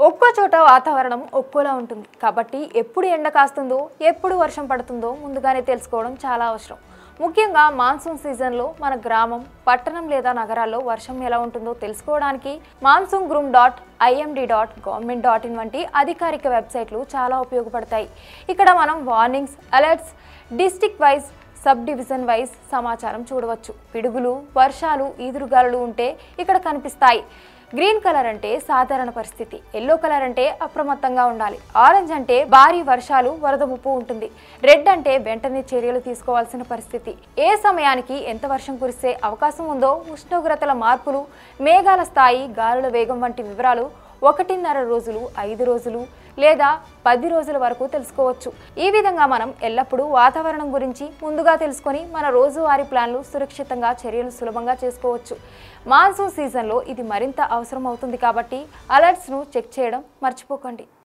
ఒక్కో చోట వాతావరణం ఒక్కోలా ఉంటుంది కాబట్టి ఎప్పుడు ఎండ కాస్తుందో ఎప్పుడు వర్షం పడుతుందో ముందుగానే తెలుసుకోవడం చాలా అవసరం. ముఖ్యంగా మాన్సూన్ సీజన్లో మన గ్రామం, పట్టణం లేదా నగరాల్లో వర్షం ఎలా ఉంటుందో తెలుసుకోవడానికి monsoongrum.imd.government.in వంటి అధికారిక వెబ్సైట్లు చాలా ఉపయోగపడతాయి. ఇక్కడ మనం warnings, alerts, district wise, sub division wise సమాచారం చూడవచ్చు. పిడుగులు, వర్షాలు, ఈదురుగాలులు ఉంటే ఇక్కడ కనిపిస్తాయి. గ్రీన్ కలర్ అంటే సాధారణ పరిస్థితి, ఎల్లో కలర్ అంటే అప్రమత్తంగా ఉండాలి, ఆరెంజ్ అంటే భారీ వర్షాలు, వరద ముప్పు ఉంటుంది, రెడ్ అంటే వెంటనే చర్యలు తీసుకోవాల్సిన పరిస్థితి. ఏ సమయానికి ఎంత వర్షం కురిసే అవకాశం ఉందో, ఉష్ణోగ్రతల మార్పులు, మేఘాల స్థాయి, గాలుల వేగం వంటి వివరాలు 1.5 రోజులు, 5 రోజులు లేదా 10 రోజుల వరకు తెలుసుకోవచ్చు. ఈ విధంగా మనం ఎల్లప్పుడూ వాతావరణం గురించి ముందుగా తెలుసుకొని మన రోజువారీ ప్లాన్లు సురక్షితంగా, చర్యలు సులభంగా చేసుకోవచ్చు. మాన్సూన్ సీజన్లో ఇది మరింత అవసరం అవుతుంది కాబట్టి అలర్ట్స్ను చెక్ చేయడం మర్చిపోకండి.